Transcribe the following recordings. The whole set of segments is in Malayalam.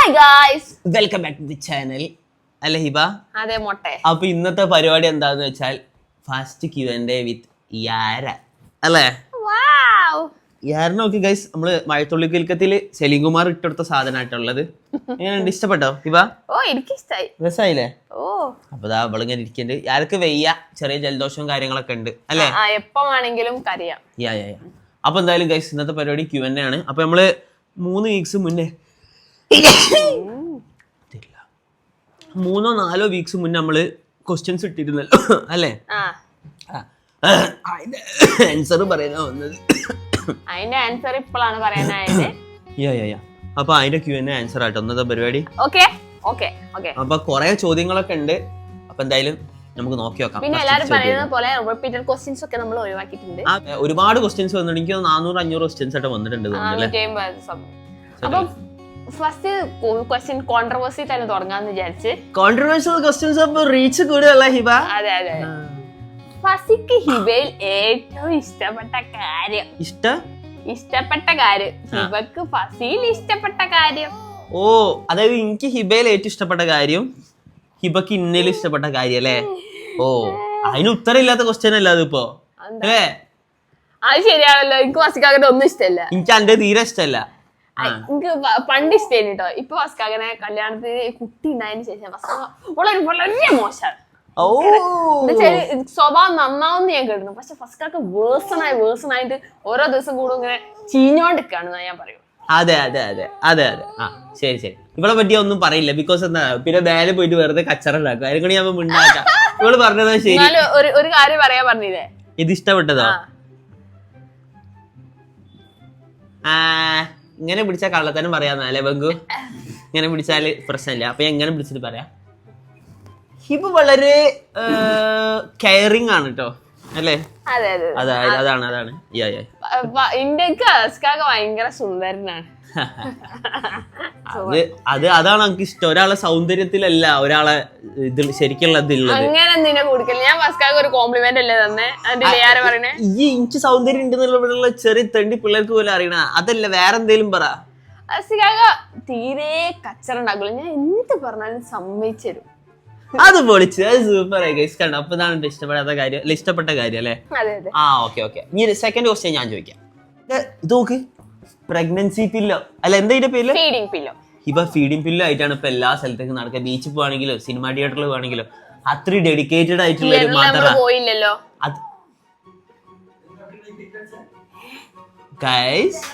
Hi guys, welcome back to the channel. അല്ലേ ഹിബ? അതെ മൊട്ടെ. അപ്പൊ ഇന്നത്തെ പരിപാടി എന്താന്ന് വെച്ചാൽ ഫാസ്റ്റ് Q&A വിത്ത് യാര അല്ലേ? യാരനൊക്കെ ഗൈസ് നമ്മള് മഴത്തുള്ളി കിൽക്കത്തില് സലീം കുമാർ ഇട്ടെടുത്ത സാധനമായിട്ടുള്ളത്. എങ്ങനെയുണ്ട്, ഇഷ്ടപ്പെട്ടോ ഹിബ? ഓ എനിക്ക് ഇഷ്ടായി. രസായില്ലേ? ഓ അപ്പൊ അവളിങ്ങനെ ഇരിക്കുന്നുണ്ട്. യാർക്ക് വെയ്യ, ചെറിയ ജലദോഷവും കാര്യങ്ങളൊക്കെ ഉണ്ട് അല്ലേ? എപ്പോ വേണമെങ്കിലും കരയാം. യാ. അപ്പൊ എന്തായാലും ഗൈസ് ഇന്നത്തെ പരിപാടി Q&A ആണ്. അപ്പൊ നമ്മള് 3 വീക്സ് മുന്നേ 3-4 വീക്സ് മുന്നേ നമ്മള് ക്വസ്റ്റ്യൻസ് ഇട്ടിരുന്നല്ലോ അല്ലേ? അതിന്റെ ആൻസർ പറയാനാ വന്നത്. അതിന്റെ ആൻസർ ഇപ്പോഴാണ് പറയാനായത്. അപ്പൊ അതിന്റെ Q&A ആൻസർ ആട്ടോ ഇന്നത്തെ പരിപാടി. അപ്പൊ കൊറേ ചോദ്യങ്ങളൊക്കെ ഉണ്ട്. അപ്പൊ എന്തായാലും നമുക്ക് നോക്കി നോക്കാം. പിന്നെ എല്ലാരും പറയുന്നത് പോലെ റിപ്പീറ്റഡ് ക്വസ്റ്റ്യൻസ് ഒക്കെ നമ്മൾ ഒഴിവാക്കിയിട്ടുണ്ട്. ഒരുപാട് ക്വസ്റ്റ്യൻസ് വന്നിട്ടുണ്ട്. എനിക്ക് 400-500 ക്വസ്റ്റ്യൻസ് ആയിട്ട് വന്നിട്ടുണ്ട്. അപ്പൊ ഫസ്റ്റ് ക്വസ്റ്റ്യൻ കോൺട്രവേഴ്സി തന്നെ തുടങ്ങാന്ന് വിചാരിച്ച്. കോൺട്രവേഴ്ഷ്യൽ ക്വസ്റ്റ്യൻസ് അപ്പൊ റീച്ച് കൂടുതലല്ല ഹിബ? അതെ. ഫസിക്ക് ഹിബയിൽ ഏറ്റവും ഇഷ്ടപ്പെട്ട കാര്യം ഹിബക്ക് ഫസിൽ ഇഷ്ടപ്പെട്ട കാര്യം. ഓ, അതായത് എനിക്ക് ഹിബയിൽ ഏറ്റവും ഇഷ്ടപ്പെട്ട കാര്യം ഹിബക്ക് ഇന്നയിൽ ഇഷ്ടപ്പെട്ട കാര്യം അല്ലേ? ഓ, അതിന് ഉത്തരം ഇല്ലാത്ത ക്വസ്റ്റ്യൻ അല്ല അതിപ്പോ അല്ലേ? അത് ശരിയാണല്ലോ. എനിക്ക് ഫസിക്കാകന്റെ ഒന്നും ഇഷ്ടമല്ല. എനിക്ക് എന്റെ തീരെ ഇഷ്ടമല്ല. എനിക്ക് പണ്ട് ഇഷ്ടമായിരുന്നു കേട്ടോ. ഇപ്പൊ ഫസ്കാകനെ കല്യാണത്തിന് കുട്ടി ഉണ്ടായതിനു ശേഷം വളരെ വളരെ മോശമാണ്. സ്വഭാവം നന്നാവുന്ന ഞാൻ കേട്ടിരുന്നു. പക്ഷെ ഫസ്കാക്ക് വേഴ്സണായിട്ട് ഓരോ ദിവസം കൂടും ഇങ്ങനെ ചീഞ്ഞോണ്ടിരിക്കാണ് ഞാൻ പറയും. അതെ. ആ ശരി. ഇവളെ പറ്റി ഒന്നും പറയില്ല. ബിക്കോസ് എന്താ, പിന്നെ നേരെ പോയിട്ട് വെറുതെ കച്ചറ ഉണ്ടാക്കും. അതിനെ കൊണ്ട് ഞാൻ മിണ്ടാക്കാം. ഇവള് പറഞ്ഞത് ശരി. ഒരു കാര്യം പറയാൻ പറഞ്ഞില്ലേ, ഇത് ഇഷ്ടപ്പെട്ടതോ? ഇങ്ങനെ പിടിച്ചാൽ കള്ളത്തനം പറയാന്നല്ലേ ബംഗു? ഇങ്ങനെ പിടിച്ചാല് പ്രശ്നമില്ല. അപ്പൊ എങ്ങനെ പിടിച്ചിട്ട് പറയാം. ഹിബ വളരെ കെയറിങ് ആണ് കേട്ടോ അല്ലേ? അതാണ്. ഇന്ത്യക്ക് അസ്കാക ഭയങ്കര സുന്ദരനാണ്. അതാണ് നമുക്ക് ഇഷ്ടം. ഒരാളെ സൗന്ദര്യത്തിലല്ല ഒരാളെ ഇതിൽ ശരിക്കുള്ള ഇതില്ല. അങ്ങനെ എന്തിനാ കൊടുക്കല്? ഞാൻ ഫസ്കാക്ക് ഒരു കോംപ്ലിമെന്റ് അല്ലേ തന്നെ. ഈ എനിക്ക് സൗന്ദര്യം ഉണ്ടെന്നുള്ള ചെറിയ തെണ്ടി പിള്ളേർക്ക് പോലും അറിയണ അതല്ല, വേറെ എന്തേലും പറ. അസ്കാക തീരെ കച്ചറ ഉണ്ടാക്കില്ല. ഞാൻ എന്ത് പറഞ്ഞാലും സമ്മതിച്ചു. അത് പൊളിച്ച്, അത് സൂപ്പർ ആയി ഗൈസ്. കണ്ടോ? അപ്പൊ ഇതാണ് ഇഷ്ടപ്പെടാത്ത കാര്യം, ഇഷ്ടപ്പെട്ട കാര്യം അല്ലേ? ആ ഓക്കെ. ഇനി സെക്കൻഡ് ക്വസ്റ്റ്യൻ ഞാൻ ചോദിക്കാം. ഇത് നോക്ക്, പ്രഗ്നൻസി പില്ലോ അല്ല എന്താ ഇതിന്റെ പേര്? Feeding pillow. ഇപ്പൊ ഫീഡിംഗ് പില്ലോ ആയിട്ടാണ് ഇപ്പൊ എല്ലാ സ്ഥലത്തേക്കും നടക്കുക. ബീച്ചിൽ പോവാണെങ്കിലോ സിനിമ തിയേറ്ററിൽ പോവാണെങ്കിലോ അത്രയും ഡെഡിക്കേറ്റഡ് ആയിട്ടുള്ള ഒരു മദർ. പോയില്ലല്ലോ guys.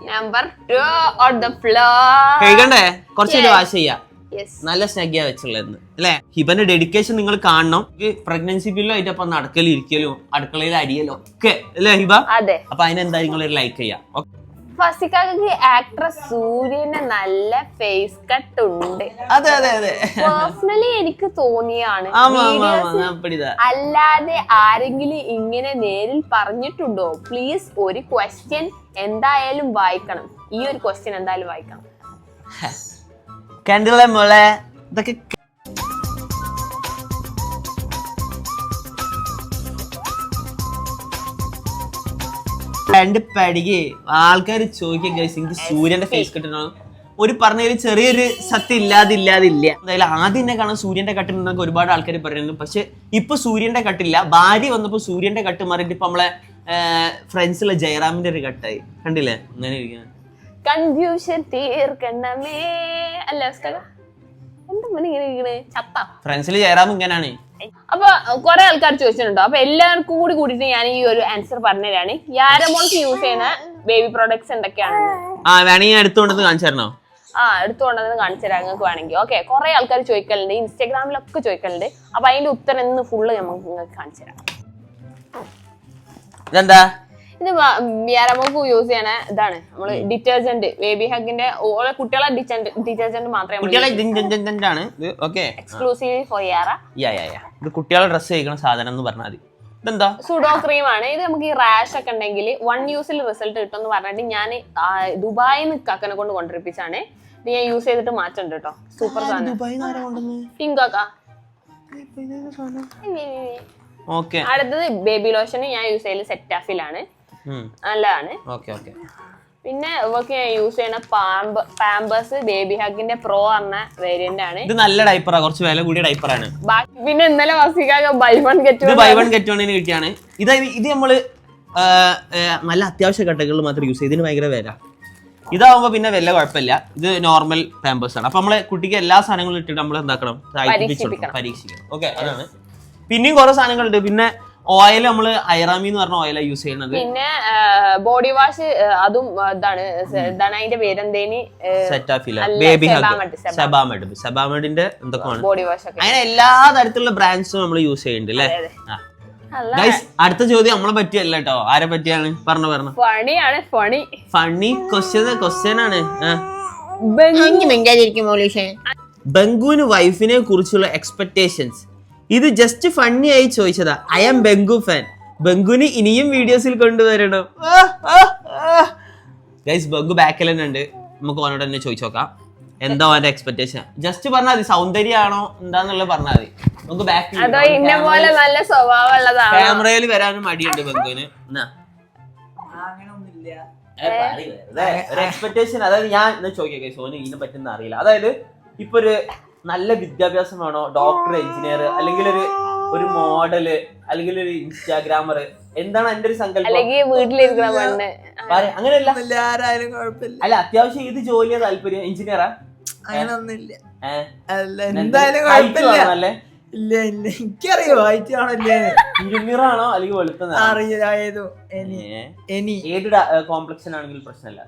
Number 2 on the floor. കഴിക്കണ്ടേ? കുറച്ചുകൂടി വാഷ് ചെയ്യാം. നല്ല സ്നാഗിയാ വെച്ചുള്ളത് അല്ലെ? ഹിബന്റെ ഡെഡിക്കേഷൻ നിങ്ങൾ കാണണം. പ്രഗ്നൻസി പില്ലോ ആയിട്ട് അപ്പൊ നടക്കലും ഇരിക്കലും അടുക്കളയിൽ അരിയലും ഒക്കെ അല്ലേ ഹിബ? അതെ. അപ്പൊ അതിനെന്താ നിങ്ങൾ ലൈക്ക് ചെയ്യാം. ഫസിക്കാക്ക് ആക്ട്രസ് സൂര്യന് നല്ല ഫേസ് കട്ട് ഉണ്ട്. അതെ. പേഴ്സണലി എനിക്ക് തോന്നിയാണ്. അല്ലാതെ ആരെങ്കിലും ഇങ്ങനെ നേരിൽ പറഞ്ഞിട്ടുണ്ടോ? പ്ലീസ് ഒരു ക്വസ്റ്റ്യൻ എന്തായാലും വായിക്കണം. ഈ ഒരു ക്വസ്റ്റ്യൻ എന്തായാലും വായിക്കണം. കണ്ടില്ലേ മോളെ, ഇതൊക്കെ രണ്ട് പടികെ ആൾക്കാർ ചോദിക്കുക ഗൈസ്, എനിക്ക് സൂര്യന്റെ ഫേസ് കട്ടിനോ? ഒരു പറഞ്ഞ ചെറിയൊരു സത്യം ഇല്ലാതില്ല. എന്തായാലും ആദ്യം തന്നെ കാണാൻ സൂര്യന്റെ കട്ടിനൊക്കെ ഒരുപാട് ആൾക്കാർ പറയുന്നു. പക്ഷെ ഇപ്പൊ സൂര്യന്റെ കട്ടില്ല. ഭാര്യ വന്നപ്പോ സൂര്യന്റെ കട്ട് മാറിയിട്ട് ഇപ്പൊ നമ്മളെ ഫ്രണ്ട്സിലെ ജയറാമിന്റെ ഒരു കട്ടായി. കണ്ടില്ലേ? അങ്ങനെ ഇരിക്കുന്നത്. കൺഫ്യൂഷൻ തീർക്കണമേ അല്ല എന്താ ഇങ്ങനെ ചത്ത ഫ്രണ്ട്സിൽ ജയറാം ഇങ്ങനാണ്. അപ്പൊ കൊറേ ആൾക്കാർ ചോദിച്ചിട്ടുണ്ടോ? അപ്പൊ എല്ലാവർക്കും കൂടിയിട്ട് ഞാൻ ഈ ഒരു ആൻസർ പറഞ്ഞുതരാണ്. യാരമോൾക്ക് യൂസ് ചെയ്യുന്ന ബേബി പ്രോഡക്ട്സ് എന്തൊക്കെയാണ് വേണമെങ്കിൽ എടുത്തുകൊണ്ടത് കാണിച്ചു തരണോ? എടുത്തുകൊണ്ടത് കാണിച്ചു തരാം നിങ്ങൾക്ക് വേണമെങ്കിൽ. ഓക്കെ, കുറെ ആൾക്കാർ ചോദിക്കലുണ്ട്, ഇൻസ്റ്റാഗ്രാമിലൊക്കെ ചോദിക്കലുണ്ട്. അപ്പൊ അതിന്റെ ഉത്തരം എന്ന് ഫുള്ള് നമുക്ക് നിങ്ങൾക്ക് കാണിച്ചു തരാം. ഇതെന്താ? ഇത് യാരമോക്ക് യൂസ് ചെയ്യണ ഇതാണ് നമ്മള് ഡിറ്റർജന്റ്. ബേബി ഹഗിന്റെ കുട്ടികളെ ഡിറ്റർജന്റ് മാത്രമേ എക്സ്ക്ലൂസീവ് ഫോർ യാറ. ഇത് കുട്ടികളെ ഡ്രസ് കഴിക്കുന്ന സാധനം എന്ന് പറഞ്ഞാൽ മതി. ഇതെന്താ? സുഡോ ക്രീം ആണ്. ഇത് നമുക്ക് ഈ റാഷ് ഒക്കെ ഉണ്ടെങ്കിൽ 1 യൂസിൽ റിസൾട്ട് കിട്ടും എന്ന് പറഞ്ഞിട്ട് ഞാൻ ദുബായിൽ നിന്ന് കാക്കനെ കൊണ്ട് കൊണ്ടിരിപ്പിച്ചാണ്. ഇത് ഞാൻ യൂസ് ചെയ്തിട്ട് മാറ്റുന്നുണ്ട് കേട്ടോ. സൂപ്പർ സാധനം. ടിങ്കാക്ക. അടുത്തത് ബേബി ലോഷൻ. ഞാൻ യൂസ് ചെയ്യല് സെറ്റാഫിലാണ്. നല്ലതാണ്. പിന്നെ ഇവക്ക് ഞാൻ യൂസ് ചെയ്യണ പാമ്പേഴ്സ് ബേബി ഹഗിന്റെ പ്രോ പറഞ്ഞ വേരിയന്റ് ആണ്. ഇത് നല്ല ഡൈപ്പറാ, കുറച്ച് വില കൂടിയ ഡൈപ്പറാണ്. പിന്നെ ഇന്നലെ വസിക്കാക്ക് ബൈ വൺ ഗെറ്റ് വണ്ണിന് കിട്ടിയാണ്. ഇത് നമ്മള് നല്ല അത്യാവശ്യ ഘട്ടങ്ങളിൽ മാത്രം യൂസ് ചെയ്യും. ഇതിന് ഭയങ്കര വില. ഇതാവുമ്പോ പിന്നെ വല്ല കുഴപ്പമില്ല. ഇത് നോർമൽ പാമ്പേഴ്സ് ആണ്. അപ്പൊ നമ്മളെ കുട്ടിക്ക് എല്ലാ സാധനങ്ങളും ഇട്ടിട്ട് നമ്മൾ എന്താക്കണം, പരീക്ഷിക്കണം. ഓക്കെ, അതാണ്. പിന്നെയും കുറെ സാധനങ്ങളുണ്ട്. പിന്നെ ഓയിൽ നമ്മള് ഐറാമി എന്ന് പറഞ്ഞ ഓയിലാണ് യൂസ് ചെയ്യുന്നത്. പിന്നെ ബോഡി വാഷ് അതും ഇതാണ് അതിന്റെ പേരെന്തേനി, സെബാമെഡിന്റെ എന്തൊക്കെയാണ് ബോഡി വാഷ്. അങ്ങനെ എല്ലാ തരത്തിലുള്ള ബ്രാൻഡ്സും നമ്മൾ യൂസ് ചെയ്യുന്നുണ്ട് അല്ലേ. അടുത്ത ചോദ്യം നമ്മളെ പറ്റിയല്ല കേട്ടോ. ആരെ പറ്റിയാണ്? പറഞ്ഞു ഫണിയാണ്. ഫണി ക്വസ്റ്റ്യൻ ആണ്. ബംഗുവിന് വൈഫിനെ കുറിച്ചുള്ള എക്സ്പെക്ടേഷൻസ്. ഇത് ജസ്റ്റ് ഫണ്ണി ആയി ചോദിച്ചതാ. I am ബംഗു fan. ബംഗുവിന് ഇനിയും വീഡിയോസിൽ കൊണ്ടുവരണം. ഗൈസ്, ബംഗു ബാക്കിൽ തന്നെ ഉണ്ട്. നമുക്ക് ഓനോട് തന്നെ ചോദിച്ചു നോക്കാം എന്താ അവന്റെ എക്സ്പെക്ടേഷൻ. ജസ്റ്റ് പറഞ്ഞാൽ മതി, സൗന്ദര്യമാണോ എന്താന്നുള്ളത് പറഞ്ഞാൽ മതി. നമുക്ക് ബാക്കിൽ നല്ല സ്വഭാവമുള്ളതാണ്. ക്യാമറയിൽ വരാനും മടിയുണ്ട് ബംഗുവിന്. ഒരു എക്സ്പെക്ടേഷൻ, അതായത് ഞാൻ ചോദിക്കാം സോനു ഇതിനെ പറ്റുന്ന അറിയില്ല. അതായത് ഇപ്പൊ ഒരു നല്ല വിദ്യാഭ്യാസം വേണോ, ഡോക്ടർ, എഞ്ചിനീയർ, അല്ലെങ്കിൽ ഒരു മോഡല്, അല്ലെങ്കിൽ ഒരു ഇൻസ്റ്റാഗ്രാമർ, എന്താണ് എന്റെ ഒരു സങ്കല്പം? അങ്ങനെയല്ല, അല്ല അത്യാവശ്യം ഏത് ജോലിയാ താല്പര്യം? എഞ്ചിനീയറാ? അങ്ങനൊന്നുമില്ല. എന്തായാലും കുഴപ്പമില്ല. ഇല്ല എനിക്കറിയോ ആയിട്ടാണല്ലേ. എഞ്ചിനീയർ ആണോ അല്ലെങ്കിൽ വെളുത്ത ഏത് കോംപ്ലക്ഷൻ ആണെങ്കിലും പ്രശ്നമില്ല.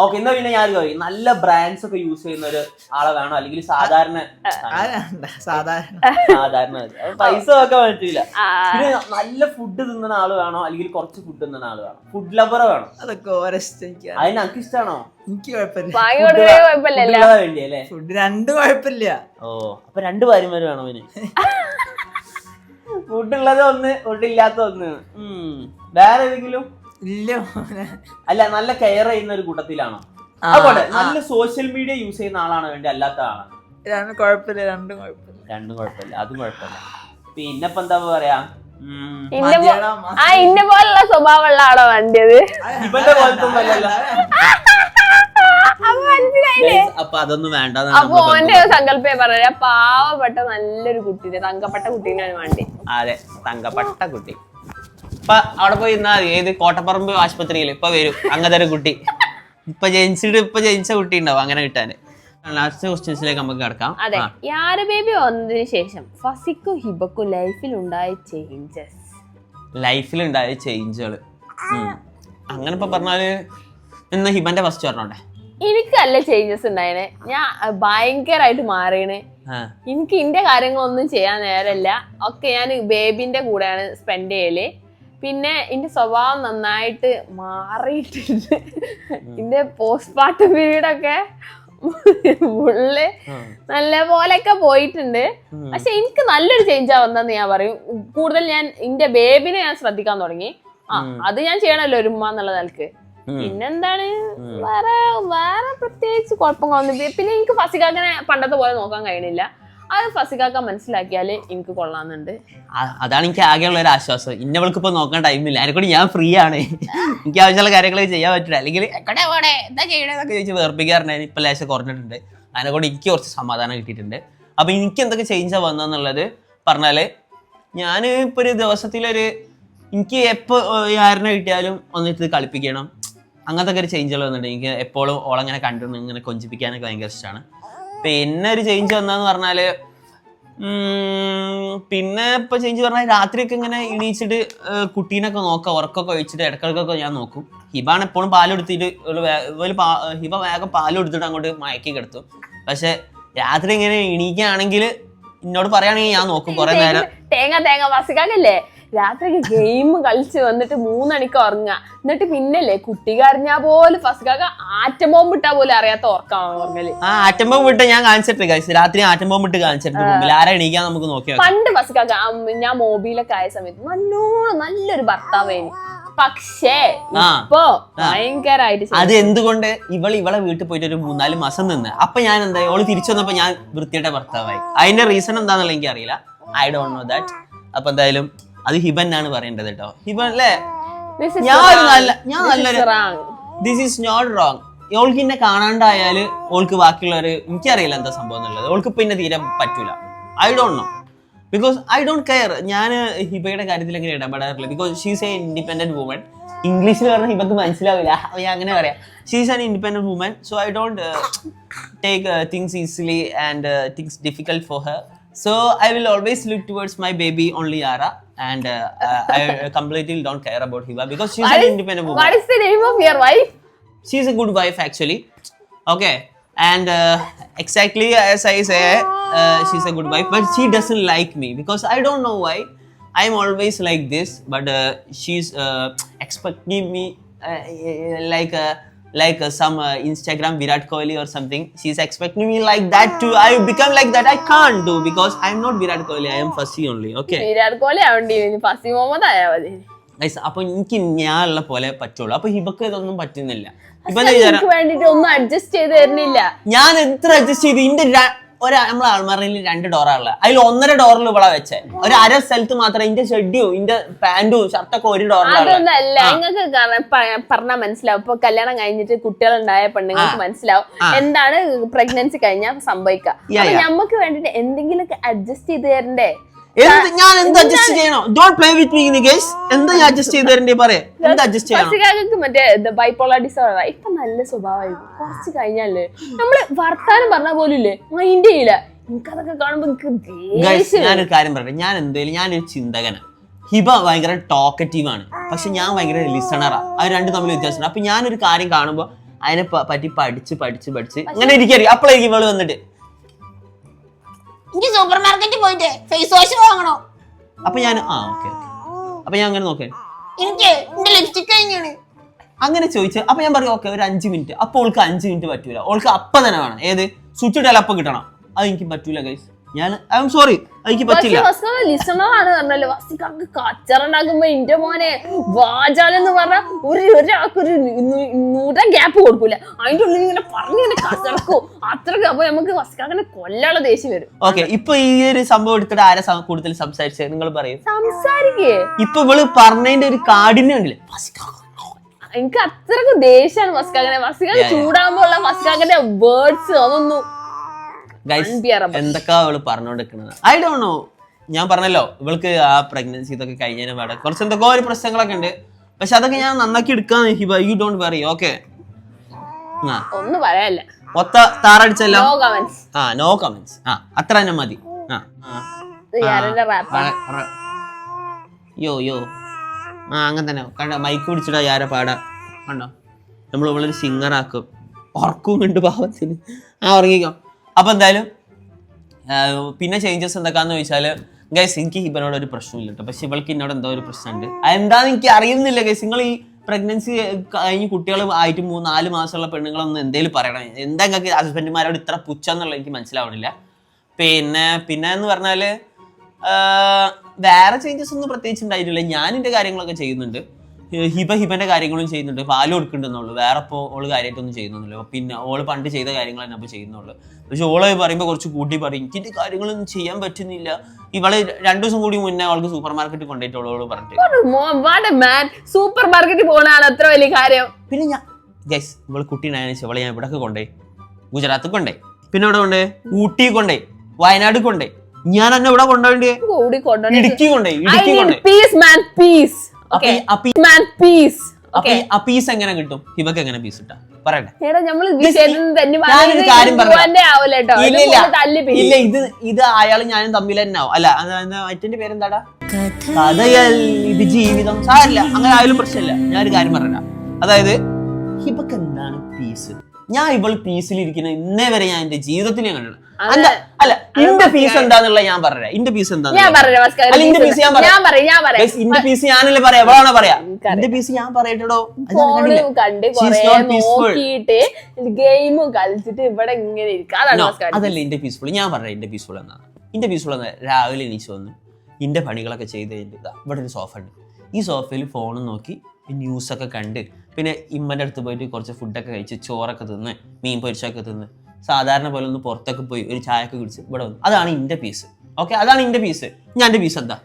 ഓക്കെ, എന്നാ പിന്നെ ഞാൻ പറയും, നല്ല ബ്രാൻഡ്സ് ഒക്കെ യൂസ് ചെയ്യുന്ന ഒരു ആളെ വേണോ, അല്ലെങ്കിൽ സാധാരണ പൈസ വെക്കാൻ പറ്റില്ല. പിന്നെ നല്ല ഫുഡ് തിന്നുന്ന ആള് വേണോ, അല്ലെങ്കിൽ കുറച്ച് ഫുഡ് തിന്നുന്ന ആള് വേണോ? ഫുഡ് ലവർ വേണോ? അതൊക്കെ അതിന് നമുക്ക് ഇഷ്ടമാണോ? എനിക്ക് കുഴപ്പമില്ല. വേണ്ടിയല്ലേ? ഫുഡ് രണ്ടും കുഴപ്പമില്ല. ഓ, അപ്പൊ രണ്ട് ഭാര്യമാര് വേണോ അവന്? ഫുഡുള്ളത് ഒന്ന്, ഫുഡില്ലാത്ത ഒന്ന്. വേറെ ഏതെങ്കിലും? ഇല്ല. അല്ല, നല്ല കെയർ ചെയ്യുന്ന ഒരു കൂട്ടത്തിലാണോ? അതുപോലെ നല്ല സോഷ്യൽ മീഡിയ യൂസ് ചെയ്യുന്ന ആളാണോ വേണ്ടി, അല്ലാത്ത ആളാണ്? രണ്ടും കുഴപ്പമില്ല. അതും കുഴപ്പമില്ല. പിന്നെ ഇപ്പൊ എന്താ പറയാ, ഇന്ന പോലുള്ള സ്വഭാവമുള്ള ആളോ വേണ്ടിയത്? ഇവന്റെ പോലത്തെ അപ്പൊ അതൊന്നും വേണ്ട. അപ്പൊ ഓന്റെ സങ്കല്പം പറയാ, പാവപ്പെട്ട നല്ലൊരു കുട്ടീനെ, തങ്കപ്പെട്ട കുട്ടീനാണ് വേണ്ടി. അതെ, തങ്കപ്പെട്ട കുട്ടി. ഇപ്പൊ അവിടെ പോയി ഇരുന്നാ മതി. ഏത് കോട്ടപ്പറമ്പ് ആശുപത്രിയിൽ ഇപ്പൊ വരും അങ്ങനത്തെ ഒരു കുട്ടി. ഇപ്പൊ ജനിച്ച കുട്ടി ഉണ്ടാവും അങ്ങനെ കിട്ടാന്. ലാസ്റ്റ് ക്വസ്റ്റ്യൻസിലേക്ക് നമുക്ക് കിടക്കാം. അതെ, യാര് ബേബി വന്നതിന് ശേഷം ഫസിക്കും ഹിബക്കും ലൈഫിലുണ്ടായ ചേഞ്ചുകൾ അങ്ങനെ ഇപ്പൊ പറഞ്ഞാല് ഇന്ന് ഹിബന്റെ ഫസ്റ്റ് പറഞ്ഞോട്ടെ. എനിക്ക് നല്ല ചേഞ്ചസ് ഉണ്ടായിന്. ഞാൻ ഭയങ്കരമായിട്ട് മാറിയാണ്. എനിക്ക് ഇന്റെ കാര്യങ്ങളൊന്നും ചെയ്യാൻ നേരമില്ല. ഒക്കെ ഞാൻ ബേബിന്റെ കൂടെയാണ് സ്പെൻഡ് ചെയ്യല്. പിന്നെ എന്റെ സ്വഭാവം നന്നായിട്ട് മാറിയിട്ടുണ്ട്. എന്റെ പോസ്റ്റ്മോർട്ടം പീരീഡൊക്കെ ഫുള്ള് നല്ല പോലെയൊക്കെ പോയിട്ടുണ്ട്. പക്ഷെ എനിക്ക് നല്ലൊരു ചേഞ്ചാ വന്നെന്ന് ഞാൻ പറയും. കൂടുതൽ ഞാൻ എന്റെ ബേബിനെ ഞാൻ ശ്രദ്ധിക്കാൻ തുടങ്ങി. അത് ഞാൻ ചെയ്യണല്ലോ ഒരു ഉമ്മ എന്നുള്ള നിലക്ക്. പിന്നെന്താണ്, വേറെ പ്രത്യേകിച്ച് കുഴപ്പങ്ങളൊന്നും. പിന്നെ എനിക്ക് ഫസിക്കാക്കനെ പണ്ടത്തെ പോലെ നോക്കാൻ കഴിയണില്ല. അത് ഫസിക്കാക്ക മനസ്സിലാക്കിയാല് എനിക്ക് കൊള്ളാന്നുണ്ട്. അതാണ് എനിക്ക് ആകെയുള്ള ഒരു ആശ്വാസം. ഇന്നവൾക്ക് ഇപ്പൊ നോക്കാൻ ടൈമില്ല. അതിനെക്കൂടി ഞാൻ ഫ്രീ ആണ്. എനിക്ക് ആവശ്യമുള്ള കാര്യങ്ങളൊക്കെ ചെയ്യാൻ പറ്റില്ല. അല്ലെങ്കിൽ എന്താ ചെയ്യണേന്നൊക്കെ ചോദിച്ച് വേർപ്പിക്കാറുണ്ടായിരുന്നു. ഇപ്പൊ ലേശം കുറഞ്ഞിട്ടുണ്ട്. അതിനെക്കൂടി എനിക്ക് കുറച്ച് സമാധാനം കിട്ടിയിട്ടുണ്ട്. അപ്പൊ എനിക്ക് എന്തൊക്കെ ചേഞ്ചാ വന്നെന്നുള്ളത് പറഞ്ഞാല്, ഞാൻ ഇപ്പൊ ഒരു ദിവസത്തിലൊരു എനിക്ക് എപ്പോ ആരിനെ കിട്ടിയാലും ഒന്നിട്ട് കളിപ്പിക്കണം, അങ്ങനത്തെ ഒക്കെ ഒരു ചേഞ്ചുകൾ വന്നിട്ടുണ്ട്. എനിക്ക് എപ്പോഴും ഓളങ്ങനെ കണ്ടു ഇങ്ങനെ കൊഞ്ചിപ്പിക്കാനൊക്കെ ഭയങ്കര ഇഷ്ടമാണ്. പിന്നെ ഒരു ചേഞ്ച് വന്നതെന്ന് പറഞ്ഞാല്, പിന്നെ ഇപ്പൊ ചേഞ്ച് പറഞ്ഞാൽ രാത്രിയൊക്കെ ഇങ്ങനെ എണീച്ചിട്ട് കുട്ടീനൊക്കെ നോക്കാം, ഉറക്കൊക്കെ ഒഴിച്ചിട്ട് ഇടക്കിടക്കൊക്കെ ഞാൻ നോക്കും. ഹിബാണ് എപ്പോഴും പാലെടുത്തിട്ട് ഹിബ വേഗം പാലെടുത്തിട്ട് അങ്ങോട്ട് മയക്കി കിടത്തും. പക്ഷെ രാത്രി ഇങ്ങനെ എണീക്കുകയാണെങ്കിൽ എന്നോട് പറയുകയാണെങ്കിൽ ഞാൻ നോക്കും കുറെ നേരം. തേങ്ങ വസിക്കാക്കല്ലേ രാത്രി ഗെയിം കളിച്ച് വന്നിട്ട് 3 മണിക്ക് ഉറങ്ങുക. എന്നിട്ട് പിന്നല്ലേ കുട്ടി കരഞ്ഞാ പോലും ഫസ്കാക്ക ആറ്റം ബോംബ് ഇട്ടാ പോലും അറിയാത്ത ഉറക്കാണ് ഉറങ്ങല്. ആറ്റം ബോംബ് ഇട്ട് ഞാൻ കാണിച്ചിട്ട് രാത്രി ആറ്റം ബോംബ് ഇട്ട് കാണിച്ചിട്ട് മുമ്പിൽ ആരാ എണീക്കാൻ നമുക്ക് നോക്കിയാൽ. പണ്ട് ഫസ്കാക്ക ഞാൻ മൊബൈലൊക്കെ ആയ സമയത്ത് നല്ലൊരു ഭർത്താവേനി. പക്ഷേ ഇപ്പൊ ഭയങ്കരമായിട്ട് അത് എന്തുകൊണ്ട് ഇവളെ വീട്ടിൽ പോയിട്ട് ഒരു 3-4 മാസം നിന്ന്. അപ്പൊ ഞാൻ എന്താ ഓള് തിരിച്ചു വന്നപ്പോ ഞാൻ വൃത്തിയുടെ ഭർത്താവായി. അതിന്റെ റീസൺ എന്താന്നുള്ള എനിക്ക് അറിയില്ല. I don't know that. അപ്പൊ എന്തായാലും അത് ഹിബൻ ആണ് പറയേണ്ടത് കേട്ടോ. ഹിബൻ അല്ലേ, ഞാൻ ദിസ് ഈസ് നോട്ട് റോങ്. ഓൾക്ക് എന്നെ കാണാണ്ടായാല് ഓൾക്ക് ബാക്കിയുള്ളവര് എനിക്കറിയില്ല എന്താ സംഭവം എന്നുള്ളത്. ഓൾക്ക് പിന്നെ തീരെ പറ്റൂല. I don't know because I don't care. ഞാൻ ഹിബയുടെ കാര്യത്തിൽ എങ്ങനെ ഇടപെടാറില്ല because she's a independent woman. ഇംഗ്ലീഷിൽ പറഞ്ഞാൽ ഹിബക്ക് മനസ്സിലാവില്ല, ഞാൻ അങ്ങനെ പറയാം. She's an independent woman, so I don't take things easily and things difficult for her. So I will always look towards my baby only Yara, and I completely don't care about Hiba because she's an independent woman. What is the name of your wife? She's a good wife actually. Okay, and exactly as I say, she's a good wife, but she doesn't like me because I don't know why. I'm always like this, but she's expecting me like some Instagram Virat Kohli or something. She's expecting me like that too. I become like that. I can't do because I'm not Virat Kohli. I am fussy only. Okay. Virat Kohli ആവണ്ടി, ഫസി മുഹമ്മദ് ആയാ മതി. Guys, അപ്പൊ എനിക്ക് ഞാനുള്ള പോലെ പറ്റുള്ളൂ. അപ്പൊ ഹിബക്ക് ഇതൊന്നും പറ്റുന്നില്ല. എനിക്ക് വേണ്ടിട്ട് ഒന്നും അഡ്ജസ്റ്റ് ചെയ്ത് തരുന്നില്ല. ഞാൻ എത്ര അഡ്ജസ്റ്റ് ചെയ്ത് ഇന്റെ നമ്മളെ ആൾമാറിൽ 2 ഡോറാണുള്ളത്. അതിൽ 1.5 ഡോറിൽ ഇവിടെ വെച്ചേ. ഒരു അര സ്ഥലത്ത് മാത്രം ഇന്റെ ഷെഡ്യും ഇന്റെ പാന്റും ഷർട്ടൊക്കെ 1 ഡോറിലാണ്. അതൊന്നല്ല, നിങ്ങൾക്ക് പറഞ്ഞാൽ മനസ്സിലാവും. ഇപ്പൊ കല്യാണം കഴിഞ്ഞിട്ട് കുട്ടികളുണ്ടായ പെണ്ണുങ്ങൾക്ക് മനസ്സിലാവും എന്താണ് പ്രഗ്നൻസി കഴിഞ്ഞാൽ സംഭവിക്കുക. അപ്പൊ ഞമ്മക്ക് വേണ്ടിട്ട് എന്തെങ്കിലുമൊക്കെ അഡ്ജസ്റ്റ് ചെയ്ത് തരണ്ടേ? ഞാൻ എന്ത് അഡ്ജസ്റ്റ് ചെയ്യണോ? Don't play with me guys. എന്താ ഞാൻ അഡ്ജസ്റ്റ് ചെയ്ത് തരണ്ടേ? പറയാ എന്ത് അഡ്ജസ്റ്റ് ചെയ്യണം? മറ്റേ ബൈപോളാർ ഡിസോർഡർ ഇപ്പൊ നല്ല സ്വഭാവമായിരിക്കും. കുറച്ച് കഴിഞ്ഞാലേ നമ്മള് വർത്താനം പറഞ്ഞ പോലും ഇല്ലേ മൈൻഡ് ചെയ്യില്ല. എനിക്കതൊക്കെ കാണുമ്പോ എനിക്ക് ഞാനൊരു കാര്യം പറയട്ടെ. ഞാൻ എന്തേലും ഞാനൊരു ചിന്തകനാണ്. ഹിബ ഭയങ്കര ടോക്കറ്റീവ് ആണ്, പക്ഷെ ഞാൻ ഭയങ്കര ലിസണറാ. അത് രണ്ടും തമ്മിൽ വ്യത്യാസമാണ്. അപ്പൊ ഞാനൊരു കാര്യം കാണുമ്പോ അതിനെ പറ്റി പഠിച്ച് ഇങ്ങനെ ഇരിക്കും. അപ്പോഴേക്കും ഇവള് വന്നിട്ട് എനിക്ക് സൂപ്പർ മാർക്കറ്റിൽ പോയിട്ട് ഫേസ് വാഷ് വാങ്ങണോ? അപ്പൊ ഞാൻ ഓക്കെ അപ്പൊ ഞാൻ അങ്ങനെ നോക്കേ എനിക്ക് എന്റെ ലിപ്സ്റ്റിക് കഴിഞ്ഞാണ് അങ്ങനെ ചോദിച്ചു. അപ്പൊ ഞാൻ പറയും ഓക്കെ ഒരു 5 മിനിറ്റ്. അപ്പൊ ഓൾക്ക് 5 മിനിറ്റ് പറ്റൂല. ഓൾക്ക് അപ്പൊ തന്നെ വേണം. ഏത് സ്വിച്ച് ഇട്ടാൽ അപ്പൊ കിട്ടണം. അത് എനിക്ക് പറ്റൂല ഗൈസ്. ഞാൻ ഐ എം സോറി, എനിക്ക് പറ്റില്ല. ലിസണറാണ് പറഞ്ഞല്ലോ. വസിക്കാർക്ക് കച്ചറുണ്ടാക്കുമ്പോ ഇന്റെ മോനെ വാചാലെന്ന് പറഞ്ഞ ഒരാൾക്കൊരു 100 ഗ്യാപ്പ് കൊടുക്കൂല. അതിന്റെ ഉള്ളിൽ ഇങ്ങനെ പറഞ്ഞിങ്ങനെ കച്ചറക്കും അത്രക്ക്. അപ്പൊ നമുക്ക് വസിക്കാക്കിനെ കൊല്ലാനുള്ള ദേഷ്യം വരും. ഓക്കെ, ഇപ്പൊ ഈ ഒരു സംഭവം എടുത്തിട്ട് ആരാ കൂടുതൽ സംസാരിച്ചത് നിങ്ങൾ പറയും? സംസാരിക്കേ. ഇപ്പൊ ഇവള് പറഞ്ഞതിന്റെ ഒരു കാഠിന്യം ഉണ്ടല്ലേ, എനിക്ക് അത്രക്ക് ദേഷ്യാണ് വസിക്കാക്കിനെ. വസിക്കാക്ക് ചൂടാകുമ്പോ ഉള്ള വസിക്കാക്കിന്റെ വേർഡ്സ് അതൊന്നും എന്തൊക്കെയാ അവള് പറഞ്ഞോണ്ടിരിക്കുന്നത് ഐ ഡോണ്ട് നോ. ഞാൻ പറഞ്ഞല്ലോ ഇവൾക്ക് ആ പ്രഗ്നൻസി ഇതൊക്കെ കഴിഞ്ഞതിന് പാടെ കുറച്ച് എന്തൊക്കെ ഒരു പ്രശ്നങ്ങളൊക്കെ ഉണ്ട്. പക്ഷെ അതൊക്കെ ഞാൻ നന്നാക്കി എടുക്കാന്ന് Hiba. You don't worry. Okay, ഒന്നും പറയാനില്ല. മൊത്ത താറടിച്ചല്ലോ. No comments. അത്ര തന്നെ മതി. യോ അങ്ങനെ തന്നെ കണ്ട മൈക്ക് പിടിച്ചിടാ യാരെ പാടാ കണ്ടോ. നമ്മൾ ഇവളൊരു സിംഗർ ആക്കും. ഉറക്കും കണ്ട് പാവത്തിന് ഉറങ്ങിക്കോ. അപ്പൊ എന്തായാലും പിന്നെ ചേഞ്ചസ് എന്തൊക്കെയാന്ന് ചോദിച്ചാല് ഗൈസ് എനിക്ക് ഹിബനോട് ഒരു പ്രശ്നമില്ല കേട്ടോ. പക്ഷെ ഇവൾക്ക് എന്നോട് എന്തോ ഒരു പ്രശ്നമുണ്ട്. എന്താന്ന് എനിക്ക് അറിയുന്നില്ല ഗൈസ്. നിങ്ങൾ ഈ പ്രഗ്നൻസി കഴിഞ്ഞ് കുട്ടികൾ ആയിട്ട് 3-4 മാസമുള്ള പെണ്ണുങ്ങളൊന്നും എന്തേലും പറയണം. എന്താ നിങ്ങൾക്ക് ഹസ്ബൻഡുമാരോട് ഇത്ര പുച്ഛെന്നുള്ളത് എനിക്ക് മനസ്സിലാവണില്ല. പിന്നെ എന്ന് പറഞ്ഞാല് വേറെ ചേഞ്ചസ് ഒന്നും പ്രത്യേകിച്ച് ഉണ്ടായിട്ടില്ല. ഞാൻ എൻ്റെ കാര്യങ്ങളൊക്കെ ചെയ്യുന്നുണ്ട്. ഹിബന്റെ കാര്യങ്ങളും ചെയ്യുന്നുണ്ട്. പാല് കൊടുക്കുന്നുണ്ടെന്നുള്ളൂ. വേറെ ഇപ്പോൾ ഓള് കാര്യമായിട്ടൊന്നും ചെയ്യുന്നില്ല. പിന്നെ ഓള് പണ്ട് ചെയ്ത കാര്യങ്ങൾ തന്നെ അപ്പോൾ ചെയ്യുന്നുള്ളൂ. പക്ഷെ ഓള് പറയുമ്പോൾ കുറച്ച് കൂട്ടി പറയും എനിക്കിന്റെ കാര്യങ്ങളൊന്നും ചെയ്യാൻ പറ്റുന്നില്ല. ഇവള് 2 ദിവസം കൂടി മുന്നേ അവൾക്ക് സൂപ്പർ മാർക്കറ്റിൽ കൊണ്ടുപോയിട്ട് ഓളോട് പറഞ്ഞിട്ട് സൂപ്പർ മാർക്കറ്റിൽ പോകണാണ് അത്ര വലിയ കാര്യം. പിന്നെ ഞാൻ ഗൈസ് ഇവള് കുട്ടീനായ അവളെ ഞാൻ ഇവിടെ കൊണ്ടേ, ഗുജറാത്തിൽ കൊണ്ടേ, പിന്നെ ഇവിടെ കൊണ്ടേ, ഊട്ടി കൊണ്ടേ, വയനാട് കൊണ്ടേ. ഞാൻ എന്നെ ഇവിടെ കൊണ്ടുപോയി ഇടുക്കി കൊണ്ടേ. പീസ് എങ്ങനെ കിട്ടും? ഹിബക്ക് എങ്ങനെ പീസ് കിട്ടാ പറയട്ടെ. ഇല്ല ഇത് അയാള് ഞാനും തമ്മിൽ തന്നെ ആവും. അല്ല മറ്റേ പേരെന്താടാ, കഥയൽ ഇത് ജീവിതം സാരല്ല. അങ്ങനെ ആയാലും പ്രശ്നമില്ല. ഞാനൊരു കാര്യം പറഞ്ഞ, അതായത് ഹിബക്ക് എന്താണ് പീസ്? ഞാൻ ഇവള് പീസിലിരിക്കുന്ന ഇന്നേ വരെ ഞാൻ എന്റെ ജീവിതത്തിൽ ഞാൻ കണ്ടിട്ടുണ്ട്. അല്ല ഇന്റെ പീസ് എന്താന്നുള്ള ഞാൻ പറയാം. ഇന്റെ പീസ് എന്താ ഇന്റെ പീസ് ഞാൻ പറയാം. ഇന്റെ പീസ് ഞാനല്ലേ പറയാ, എവിടെയാണോ പറയാ. ഇന്റെ പീസ് ഞാൻ പറയട്ടോ. അതല്ല ഇന്റെ പീസ്ഫുൾ. ഞാൻ പറയാം ഇന്റെ പീസ്ഫുൾ എന്നാണ്. ഇന്റെ പീസ്ഫുൾ എന്നാ രാവിലെ എണീച്ച് വന്ന് ഇന്റെ പണികളൊക്കെ ചെയ്ത് കഴിഞ്ഞിട്ട് ഇവിടെ ഒരു സോഫ ഉണ്ട്. ഈ സോഫയിൽ ഫോണും നോക്കി ന്യൂസൊക്കെ കണ്ട് പിന്നെ ഇമ്മൻ്റെ അടുത്ത് പോയിട്ട് കുറച്ച് ഫുഡൊക്കെ കഴിച്ച് ചോറൊക്കെ തിന്ന് മീൻ പൊരിച്ചൊക്കെ തിന്ന് സാധാരണ പോലെ ഒന്ന് പുറത്തൊക്കെ പോയി ഒരു ചായയൊക്കെ കുടിച്ച് ഇവിടെ വന്നു. അതാണ് ഇന്റെ പീസ്. ഓക്കെ, അതാണ് ഇന്റെ പീസ്. ഞാൻ എന്റെ പീസ് എന്താ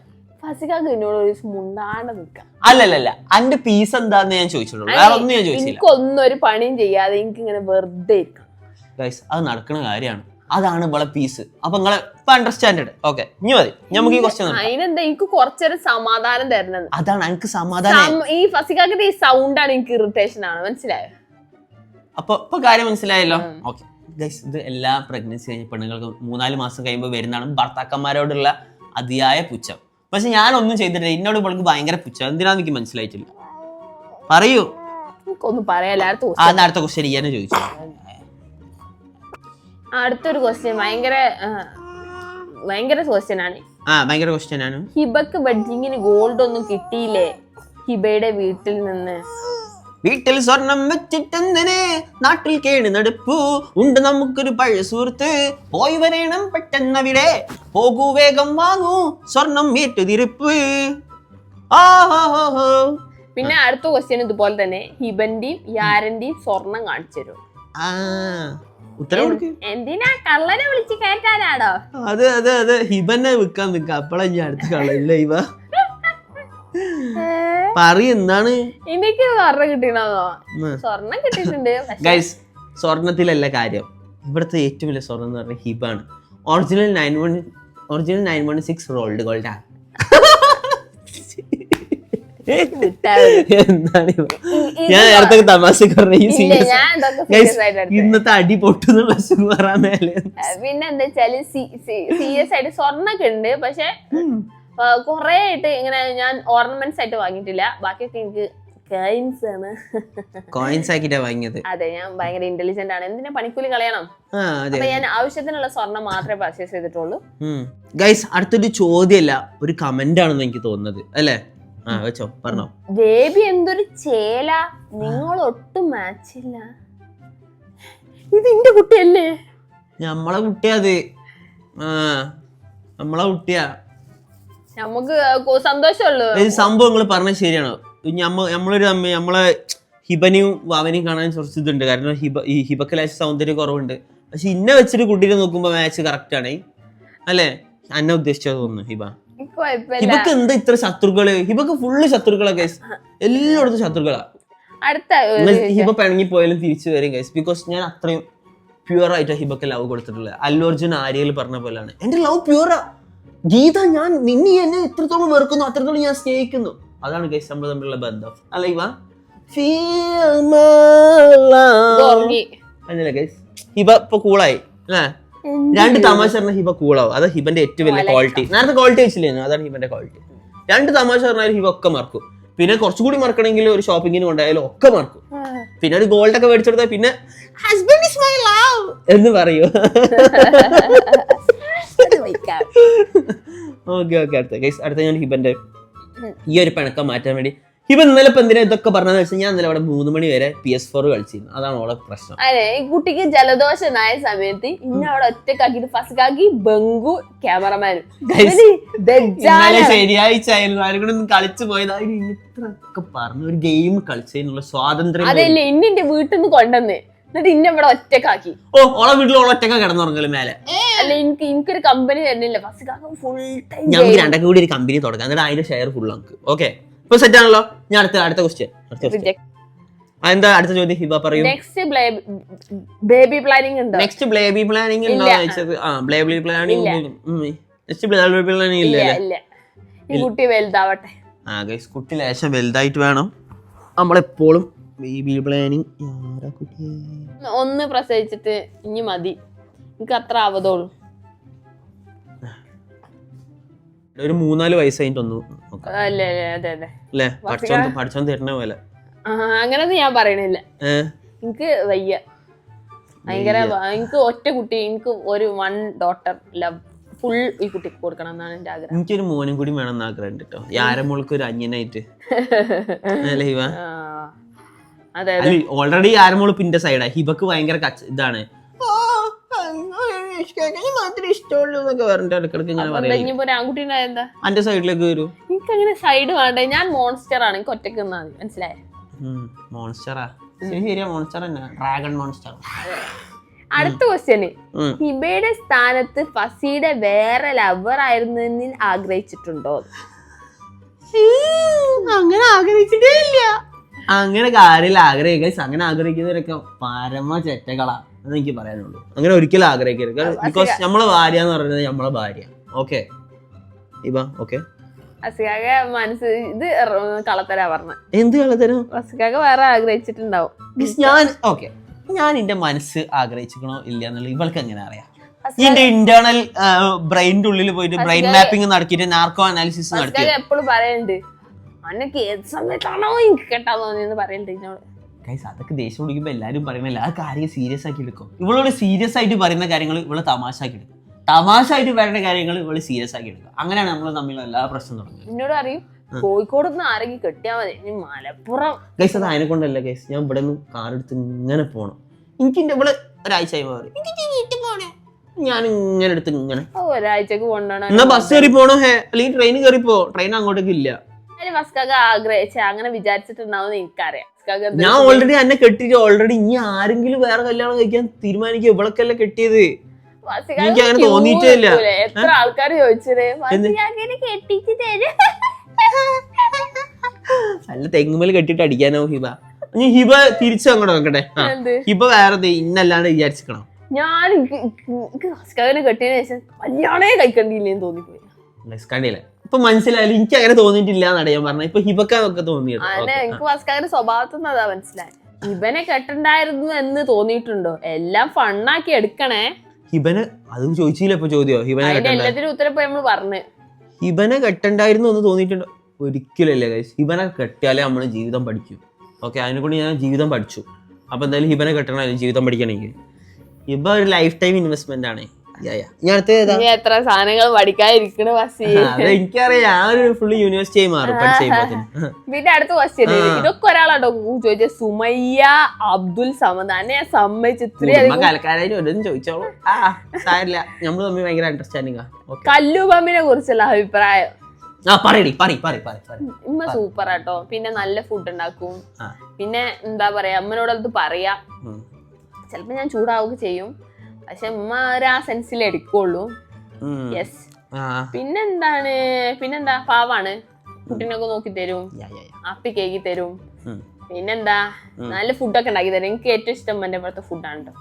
ഫസിക്കാക്ക് എന്നോട് ഒരു മുണ്ടാണ്ട് നിക്കാം. അല്ലല്ല അന്റെ പീസ് എന്താന്ന് ഞാൻ ചോദിച്ചിട്ടുള്ളൂ, വേറെ ഒന്നും ഞാൻ ചോദിച്ചില്ല. എനിക്കൊന്നും ഒരു പണിയും ചെയ്യാതെ എനിക്ക് ഇങ്ങനെ വെറുതെ ഇരിക്കണം. ഗൈസ് അത് നടക്കുന്ന കാര്യമാണ്, അതാണ് ഇവിടെ പീസ്. അപ്പൊ നിങ്ങളെ ഇപ്പൊ അണ്ടർസ്റ്റാൻഡ്. ഓക്കെ ഇനി മതി, നമുക്ക് ഈ ക്വസ്റ്റ്യൻ. അതിനെന്താ എനിക്ക് കുറച്ചൊരു സമാധാനം തരുന്നത്. അതാണ് എനിക്ക് സമാധാനം. ഈ ഫസിക്കാക്കിന്റെ ഈ സൗണ്ടാണ് എനിക്ക് ഇറിറ്റേഷൻ ആണ്, മനസ്സിലായോ? അപ്പൊ ഇപ്പൊ കാര്യം മനസ്സിലായല്ലോ. ഓക്കെ ഗൈസ്, ഇത് എല്ലാ പ്രഗ്നൻസി കഴിഞ്ഞ പെണ്ണുങ്ങൾക്ക് 3-4 മാസം കഴിയുമ്പോൾ വരുന്നതാണ് ഭർത്താക്കന്മാരോടുള്ള അതിയായ പുച്ഛം. പക്ഷെ ഞാനൊന്നും ചെയ്തിട്ടില്ല, എന്നോട് ഇവൾക്ക് ഭയങ്കര പുച്ഛം. എന്തിനാന്ന് എനിക്ക് മനസ്സിലായിട്ടില്ല. പറയൂ. എനിക്കൊന്നും പറയാല്ല. അടുത്ത ക്വസ്റ്റ്യൻ ചെയ്യാനും ചോദിച്ചു. അടുത്തൊരു ക്വസ്റ്റ്യൻ ഭയങ്കര ക്വസ്റ്റ്യൻ ആണ്. ഭയങ്കര ക്വസ്റ്റ്യൻ ആണ്. ഹിബക്ക് വെഡ്ഡിങ്ങിന് ഗോൾഡ് ഒന്നും കിട്ടിയില്ലേ ഹിബയുടെ വീട്ടിൽ നിന്ന്? വീട്ടിൽ സ്വർണം വെച്ചിട്ടെന്തിനെ നാട്ടിൽ കേണ് നടപ്പു, ഉണ്ട് നമുക്കൊരു പഴയ സുഹൃത്ത്, പോയി വരേണം പെട്ടെന്നവിടെ, പോകൂ വേഗം വാങ്ങൂ സ്വർണം വീട്ടുതിരിപ്പ്. പിന്നെ അടുത്ത ക്വസ്റ്റ്യൻ ഇതുപോലെ തന്നെ, ഹിബന്റെയും യാരന്റെയും സ്വർണം കാണിച്ചു തരും. ഉത്തരം എന്തിനാ കള്ളനെ വിളിച്ച് കേട്ടാനാണോ? അതെ ഹിബനെ വിൽക്കാൻ നിക്ക, അപ്പളാ ഞാൻ അടുത്ത കള്ളല്ല ഇവ എന്താണ് എനിക്ക് സ്വർണം കിട്ടണോ? സ്വർണം കിട്ടിയിട്ടുണ്ട്. ഗൈസ് സ്വർണത്തിലല്ല കാര്യം, ഇവിടുത്തെ ഏറ്റവും വലിയ സ്വർണം എന്ന് പറഞ്ഞാൽ ഹിബാണ്. Original 916 rolled Golda. എന്താണ് ഞാൻ നേരത്തെ തമാശ ഇന്നത്തെ അടി പൊട്ടുന്നുള്ള മേലെ. പിന്നെ എന്താ വെച്ചാല് സീരിയസ് ആയിട്ട് സ്വർണ്ണൊക്കെ ഉണ്ട്, പക്ഷെ കൊറേ ആയിട്ട് ഇങ്ങനെ ഞാൻ ഓർണമെന്റ്സ് ആയിട്ട് വാങ്ങിയിട്ടില്ല. ബാക്കിയൊക്കെ എനിക്ക് കോയിൻസ് ആക്കിട്ടാ വാങ്ങിയത്. അതെ, ഞാൻ ഭയങ്കര ഇന്റലിജന്റ് ആണ്. എന്തിനാ പണിക്കൂലി കളയണം? അപ്പൊ ഞാൻ ആവശ്യത്തിനുള്ള സ്വർണം മാത്രമേ പർച്ചേസ് ചെയ്തിട്ടുള്ളൂ. ഗൈസ് അടുത്തൊരു ചോദ്യമല്ല, ഒരു കമന്റ് ആണെന്ന് എനിക്ക് തോന്നുന്നത് അല്ലേ? വെച്ചോ, പറഞ്ഞോ. ബേബി എന്തൊരു ചേല, നിങ്ങൾ ഒട്ടും മാച്ചില്ല. ഇത് എന്റെ കുട്ടിയല്ലേ? നമ്മളെ കുട്ടിയത്, നമ്മളെ കുട്ടിയാ, നമുക്ക് സന്തോഷമുള്ളൂ. സംഭവം നിങ്ങൾ പറഞ്ഞത് ശരിയാണോ? നമ്മളൊരു നമ്മളെ ഹിബനെയും വാവനെയും കാണാൻ കുറച്ച് ഇതുണ്ട്, കാരണം ഹിബക്ക് ലേശം സൗന്ദര്യം കുറവുണ്ട്. പക്ഷെ ഇന്നെ വെച്ചിട്ട് കുട്ടീനെ നോക്കുമ്പോ മാച്ച് കറക്റ്റ് ആണ് അല്ലേ? അന്നെ ഉദ്ദേശിച്ചത് തോന്നുന്നു. ഹിബക്ക് എന്താ ഇത്ര ശത്രുക്കള്? ഹിബക്ക് ഫുള്ള് ശത്രുക്കളാ ഗൈസ്, എല്ലായിടത്തും ശത്രുക്കളാ. ഹിബ പിണങ്ങി പോയാലും തിരിച്ചു വരും ഗൈസ്, ബിക്കോസ് ഞാൻ അത്രയും പ്യുവർ ആയിട്ടാ ഹിബക്ക് ലവ് കൊടുത്തിട്ടുള്ളത്. അല്ലു അർജുൻ ആര്യയിൽ പറഞ്ഞ പോലെയാണ് എന്റെ ലവ് പ്യുവറാ. ഗീത, ഞാൻ നിന്നെ എന്നെ എത്രത്തോളം വെറുക്കുന്നു അത്രത്തോളം ഞാൻ സ്നേഹിക്കുന്നു. അതാണ് ഗൈസ് നമ്മൾ തമ്മിലുള്ള ബന്ധം അല്ല ഇവ? അല്ലേ ഗൈസ്? ഹിബ ഇപ്പൊ കൂളായി അല്ലേ? 2 തമാശ പറഞ്ഞാൽ ഹിബ കൂളാവും. അത് ഹിബന്റെ ഏറ്റവും വലിയ ക്വാളിറ്റി. നേരത്തെ ക്വാളിറ്റി വെച്ചില്ലായിരുന്നു, അതാണ് ഹിബന്റെ ക്വാളിറ്റി. 2 തമാശ പറഞ്ഞാലും ഹിബ ഒക്കെ മറക്കും. പിന്നെ കുറച്ചുകൂടി മറക്കണമെങ്കിൽ ഒരു ഷോപ്പിങ്ങിന് കൊണ്ടായാലും ഒക്കെ മറക്കും. പിന്നെ ഒരു ഗോൾഡ് ഒക്കെ മേടിച്ചെടുത്താൽ പിന്നെ ഹസ്ബൻഡ് ഇസ് മൈ ലവ് എന്ന് പറയൂ. അടുത്ത ഞാൻ ഹിബന്റെ ഈ ഒരു പിണക്കം മാറ്റാൻ വേണ്ടി, ഹിബ ഇന്നലെ ഇപ്പൊ എന്തിനാ ഇതൊക്കെ പറഞ്ഞതെന്ന് വെച്ചാൽ ഞാൻ ഇന്നലെ അവിടെ 3 മണി വരെ PS4 കളിച്ചിരുന്നു. അതാണ് ഓളെ പ്രശ്നം. അതെ, ഈ കുട്ടിക്ക് ജലദോഷമായ സമയത്ത് ഇന്ന അവിടെ ഒറ്റക്കാക്കിട്ട് ഫസ്റ്റാക്കി ബംഗു ക്യാമറമാനും ശരിയാഴ്ചയായിരുന്നു ആരും കളിച്ചു പോയത്. അതിന് ഇത്രയൊക്കെ പറഞ്ഞു ഒരു ഗെയിം കളിച്ചതിനുള്ള സ്വാതന്ത്ര്യം. അതല്ലേ ഇന്നെ വീട്ടിൽ നിന്ന് കൊണ്ടുവന്ന്, എന്നിട്ട് ഇന്നെ ഇവിടെ ഒറ്റക്കാക്കി. ഓളെ വീട്ടിൽ ഓളെ ഒറ്റക്ക കിടന്നുറങ്ങല് മേലെ. അല്ല, എനിക്കൊരു കമ്പനി തരുന്നില്ല, ഫസ്റ്റ് ഫുൾ ടൈം ഞങ്ങൾക്ക് 2 കൂടി ഒരു കമ്പനി തുടങ്ങാം, എന്നിട്ട് അതിന്റെ ഷെയർ ഫുൾ നമുക്ക്. ഓക്കെ, ഇപ്പൊ സെറ്റ് ആണല്ലോ. ഞാൻ അടുത്ത ക്വസ്റ്റ്യൻ. എന്താ അടുത്ത ചോദ്യം? ഹിബ പറയൂ. നെക്സ്റ്റ് ബേബി പ്ലാനിങ് ഉണ്ടോ? നെക്സ്റ്റ് ബേബി പ്ലാനിങ് ഉണ്ടോ ചോദിച്ചത്? Baby planning next baby planning ഇല്ല. ഈ കുട്ടി വലുതാവട്ടെ. ഗയ്സ് കുട്ടി ലേശം വലുതായിട്ട് വേണം. നമ്മളെപ്പോഴും ബേബി പ്ലാനിങ്. ഒന്ന് പ്രസവിച്ചിട്ട് ഇനി മതി, എനിക്ക് അത്ര ആവതുള്ളൂ. ഒരു 3-4 വയസ്സ് കഴിഞ്ഞിട്ട് ഒന്ന് പഠിച്ചോൻ തരുന്ന പോലെ. അങ്ങനൊന്നും ഞാൻ പറയണില്ല, എനിക്ക് വയ്യ ഭയങ്കര. എനിക്ക് ഒറ്റ കുട്ടി, എനിക്ക് ഒരു 1 ഡോട്ടർ ലവ് ഫുൾ ഈ കുട്ടിക്ക് കൊടുക്കണം എന്നാണ് എന്റെ ആഗ്രഹം. എനിക്കൊരു മോനും കൂടി വേണം ആഗ്രഹം കേട്ടോ, യാരമോൾക്ക് ഒരു അന്യനായിട്ട്. ഓൾറെഡി യാരമോള് പിന്റെ സൈഡാ. ഹിബക്ക് ഭയങ്കര ഇതാണ്, ഇഷ്ടമുള്ളൂ എന്നൊക്കെ പറഞ്ഞിട്ട് ഇടക്കിടക്ക് ഞാൻ എന്റെ സൈഡിലേക്ക് വരൂ. എനിക്ക് അങ്ങനെ സൈഡ് വേണ്ട, ഞാൻ മോൺസ്റ്റർ ആണ്, എനിക്ക് ഒറ്റക്ക് നിന്നാ മതി, മനസ്സിലായോ? മോൺസ്റ്ററാ? ശരിയാ, മോൺസ്റ്റർ തന്നെ, ഡ്രാഗൺ മോൺസ്റ്റർ. അടുത്ത ക്വസ്റ്റ്യന്, ഹിബയുടെ സ്ഥാനത്ത് ഫസിയുടെ വേറെ ലവർ ആയിരുന്നെന്ന് ആഗ്രഹിച്ചിട്ടുണ്ടോ? അങ്ങനെ ആഗ്രഹിച്ചിട്ടേ ഇല്ല. അങ്ങനെ കാര്യമില്ല ആഗ്രഹിക്കുക. അങ്ങനെ ആഗ്രഹിക്കുന്നവരൊക്കെ പരമ ചെറ്റകളാ എന്ന് എനിക്ക് പറയാനുള്ളൂ. അങ്ങനെ ഒരിക്കലും ആഗ്രഹിക്കരുത്. ബിക്കോസ് നമ്മളെ ഭാര്യ എന്ന് പറയുന്നത് നമ്മളെ ഭാര്യ. ഓക്കെ ഇവ ഓക്കെ റസിക്കാക്ക മനസ്സ് ഇത് കളത്തരാ പറഞ്ഞ. എന്ത് കളത്തരം? റസിക്കാക്ക വേറെ ആഗ്രഹിച്ചിട്ടുണ്ടാവും. ഞാൻ ഓക്കെ ഞാൻ എന്റെ മനസ്സ് ആഗ്രഹിച്ചിക്കണോ ഇല്ല എന്നുള്ളത് ഇവൾക്ക് എങ്ങനെ അറിയാം? ഇതിന്റെ ഇന്റേണൽ ബ്രെയിനിന്റെ ഉള്ളിൽ പോയിട്ട് ബ്രെയിൻ മാപ്പിംഗ് നടത്തിയിട്ട് നാർക്കോ അനാലിസിസ് നടത്തി എപ്പോഴും പറയുന്നുണ്ട് അന്നക്ക് ഏത് സമയത്താണോ എനിക്ക് കേട്ടാ തോന്നിയെന്ന് പറയുന്നുണ്ട് എന്നോട്. ഗൈസ് അതൊക്കെ ദേഷ്യം പിടിക്കുമ്പോൾ എല്ലാവരും പറയുന്നില്ല ആ കാര്യം സീരിയസ് ആക്കി എടുക്കും. ഇവളോട് സീരിയസ് ആയിട്ട് പറയുന്ന കാര്യങ്ങൾ ഇവള് തമാശ ആക്കി എടുക്കും. തമാശ ആയിട്ട് പറയുന്ന കാര്യങ്ങൾ ഇവള് സീരിയസ് ആക്കി എടുക്കും. അങ്ങനെയാണ് നമ്മൾ തമ്മിലുള്ള എല്ലാ പ്രശ്നം തുടങ്ങുന്നത്. എന്നോട് അറിയും കോഴിക്കോട് നിന്ന് ആരെങ്കിലും കെട്ടിയാ മതി, ഇനി മലപ്പുറം. ഗൈസ് അത് അതിനെ കൊണ്ടല്ല ഗൈസ്. ഞാൻ ഇവിടെ നിന്ന് കാറെടുത്ത് ഇങ്ങനെ പോകണം. എനിക്ക് ഇവിടെ ഒരാഴ്ച ആയി ഞാൻ ഇങ്ങനെ എടുത്ത് ഇങ്ങനെ ഒരാഴ്ചക്ക് കൊണ്ടുപോകണം. എന്നാ ബസ് കയറി പോണോ അല്ലെങ്കിൽ ട്രെയിൻ കയറി പോ. ട്രെയിൻ അങ്ങോട്ടേക്ക് ഇല്ല. ഫസ്കാക്ക ആഗ്രഹിച്ച അങ്ങനെ വിചാരിച്ചിട്ടുണ്ടാവും എനിക്കറിയാം. ഞാൻ ഓൾറെഡി എന്നെ കെട്ടിട്ട് ഓൾറെഡി ഇനി ആരെങ്കിലും വേറെ കല്യാണം കഴിക്കാൻ തീരുമാനിക്കുക. ഇവളൊക്കെയല്ല കെട്ടിയത്. എനിക്ക് അങ്ങനെ തോന്നിയിട്ടേ ഇല്ല. എത്ര ആൾക്കാർ ചോദിച്ചത് കെട്ടിച്ച് തരും. നല്ല തെങ്ങുമേൽ കെട്ടിട്ട് അടിക്കാനോ ഹിബ. ഹിബ തിരിച്ചു അങ്ങോട്ട് നോക്കട്ടെ. ഹിബ വേറെ ഇന്നല്ലാണ്ട് വിചാരിച്ചിക്കണം. ഞാൻ ഫസ്കാവിനെ കെട്ടിയതിനു ശേഷം കല്യാണേ കഴിക്കണ്ടില്ലേന്ന് തോന്നിപ്പോയി. കണ്ടില്ല ഇപ്പൊ മനസ്സിലായാലും എനിക്ക് അങ്ങനെ തോന്നിയിട്ടില്ല എന്നാണ് ഞാൻ പറഞ്ഞത്. ഇപ്പൊ ഹിബക്കൊക്കെ തോന്നിയത്. എനിക്ക് ഫസ്കാവിന്റെ സ്വഭാവത്തിൽ അതാ മനസ്സിലായി. ഹിബനെ കെട്ടണ്ടായിരുന്നു എന്ന് തോന്നിയിട്ടുണ്ടോ? എല്ലാം ഫണ്ണാക്കി എടുക്കണേ. ഹിബനെ അത് ചോദിച്ചില്ല. ഇപ്പൊ ചോദ്യോ ഹിബനെ എല്ലാത്തിനും ഉത്തരം ഇപ്പൊ നമ്മള് പറഞ്ഞു. ഹിബനെ കെട്ടണ്ടായിരുന്നു എന്ന് തോന്നിയിട്ടുണ്ടോ? ഒരിക്കലല്ലേ ഗൈസ്. ഹിബനെ കെട്ടിയാലേ നമ്മള് ജീവിതം പഠിക്കും. ഓക്കെ അതിനെ കൊണ്ട് ഞാൻ ജീവിതം പഠിച്ചു. അപ്പൊ എന്തായാലും ഹിബനെ കെട്ടണമല്ലോ ജീവിതം പഠിക്കണമെങ്കിൽ. ഹിബ ഒരു ലൈഫ് ടൈം ഇൻവെസ്റ്റ്മെന്റ് ആണ്. എത്ര സാധനങ്ങൾ പഠിക്കാതിരിക്കണ എനിക്കറിയാം. ഞാൻ ഒരു ഫുള്ള് യൂണിവേഴ്സിറ്റി ആയി മാറും പഠിച്ചു. പിന്നെ അടുത്ത ക്വസ്റ്റ്യൻ ഇതൊക്കെ ഒരാളാട്ടോ ചോദിച്ചത്. സുമയ്യ അബ്ദുൽ സമദ്. അന്നെ ഞാൻ സമ്മതിച്ചു. കലക്കാരായിട്ട് ചോദിച്ചോളൂ. നമ്മള് തമ്മിൽ ഭയങ്കര അണ്ടർസ്റ്റാൻഡിങ്. കല്ലുപമ്പിനെ കുറിച്ചുള്ള അഭിപ്രായം. ഉമ്മ സൂപ്പർ ആട്ടോ. പിന്നെ നല്ല ഫുഡ് ഉണ്ടാക്കും. പിന്നെ എന്താ പറയാ അമ്മനോടത് പറയാ. ചിലപ്പോ ഞാൻ ചൂടാവുക ചെയ്യും, പക്ഷെ ഉമ്മ ഒരു ആ സെൻസിൽ എടുക്കുള്ളൂ. യെസ്. പിന്നെന്താ പാവാണ്. കുട്ടീനൊക്കെ നോക്കി തരും, ആപ്പി കേക്കി തരും. പിന്നെന്താ നല്ല ഫുഡൊക്കെ ഉണ്ടാക്കി തരും. എനിക്ക് ഏറ്റവും ഇഷ്ടം എന്റെ ഇവിടുത്തെ ഫുഡാണ് കേട്ടോ.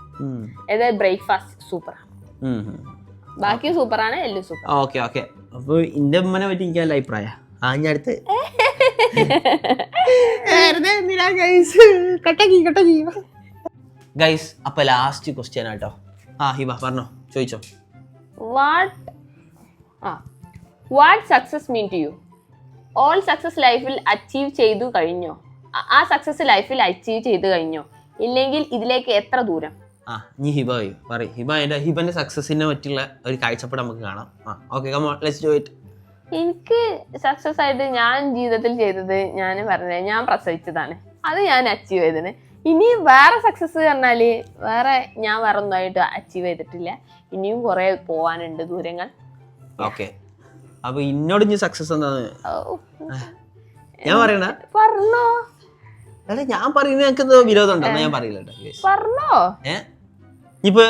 ഏതായത് ബ്രേക്ക്ഫാസ്റ്റ് സൂപ്പറാണ്, ബാക്കി സൂപ്പറാണ്, എല്ലാം സൂപ്പർ. Okay okay. അപ്പൊ എന്റെ ഉമ്മനെ പറ്റി എനിക്ക് നല്ല അഭിപ്രായം. ഞാൻ അടുത്ത് ഗൈസ് അപ്പൊ ലാസ്റ്റ് ക്വസ്റ്റ്യൻ ആട്ടോ. ഹിബ പറഞ്ഞോ, ചോദിച്ചോ. What success mean to you? All success ലൈഫിൽ അച്ചീവ് ചെയ്തു കഴിഞ്ഞോ? ആ സക്സസ് ലൈഫിൽ അച്ചീവ് ചെയ്തു കഴിഞ്ഞോ? ഇല്ലെങ്കിൽ ഇതിലേക്ക് എത്ര ദൂരം? നീ ഹിബ പറയും. ഹിബന്റെ സക്സസിനെ പറ്റിയുള്ള ഒരു കാഴ്ചപ്പാട് നമുക്ക് കാണാം. Okay come on let's do it. എനിക്ക് സക്സസ് ആയിട്ട് ഞാൻ ജീവിതത്തിൽ ചെയ്തത് ഞാൻ പറഞ്ഞത് ഞാൻ പ്രസവിച്ചതാണ്. അത് ഞാൻ അച്ചീവ് ചെയ്തത്. ഇനി വേറെ സക്സസ് പറഞ്ഞാല് ഞാൻ വേറെ ഒന്നായിട്ട് അച്ചീവ് ചെയ്തിട്ടില്ല. ഇനിയും കുറെ പോവാനുണ്ട് ദൂരങ്ങൾ. ഓക്കെ അപ്പൊ ഇന്നോട് ഇനി സക്സസ് എന്താന്ന് ഞാൻ പറയണ പറഞ്ഞോ. ഞാൻ പറയുന്നത് എനിക്ക് എന്തോ വിരോധം ഉണ്ടെന്ന് ഞാൻ പറയില്ല. പറഞ്ഞോ. ഇപ്പൊ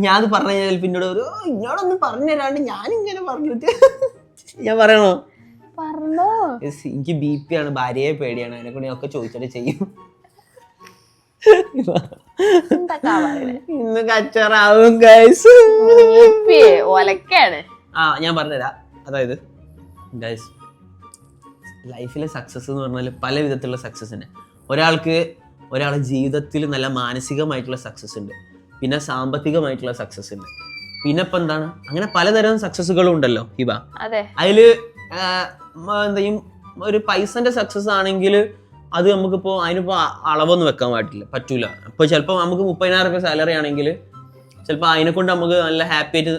ഞാൻ പറഞ്ഞു കഴിഞ്ഞാൽ പിന്നോട് ഒരു ഇന്നോടൊന്നും പറഞ്ഞു തരാണ്ട് ഞാനിങ്ങനെ പറഞ്ഞിട്ട് ഞാൻ പറയണോ? പറഞ്ഞോ. എനിക്ക് BP ആണ്, ഭാര്യയെ പേടിയാണ്, അതിനെ കൊണ്ട് ഒക്കെ ചോദിച്ചിട്ട് ചെയ്യും. ഇന്ന് കച്ചറാവും ഗൈസ്. ഒലക്കാണ്. ഞാൻ പറഞ്ഞുതരാം. അതായത് ഗൈസ് ലൈഫിലെ സക്സസ് എന്ന് പറഞ്ഞാൽ പല വിധത്തിലുള്ള സക്സസ് ഉണ്ട്. ഒരാളുടെ ജീവിതത്തിൽ നല്ല മാനസികമായിട്ടുള്ള സക്സസ് ഉണ്ട്, പിന്നെ സാമ്പത്തികമായിട്ടുള്ള സക്സസ് ഉണ്ട്, പിന്നെ ഇപ്പൊ എന്താണ് അങ്ങനെ പലതരം സക്സസുകളും ഉണ്ടല്ലോ ഹിബ. അതില് എന്തെയും ഒരു പൈസന്റെ സക്സസ് ആണെങ്കിൽ അത് നമുക്കിപ്പോൾ അതിനിപ്പോൾ അളവൊന്നും വെക്കാൻ പറ്റൂല. ഇപ്പോൾ ചിലപ്പോൾ നമുക്ക് 30,000 രൂപ സാലറി ആണെങ്കിൽ ചിലപ്പോൾ അതിനെ കൊണ്ട് നമുക്ക് നല്ല ഹാപ്പി ആയിട്ട്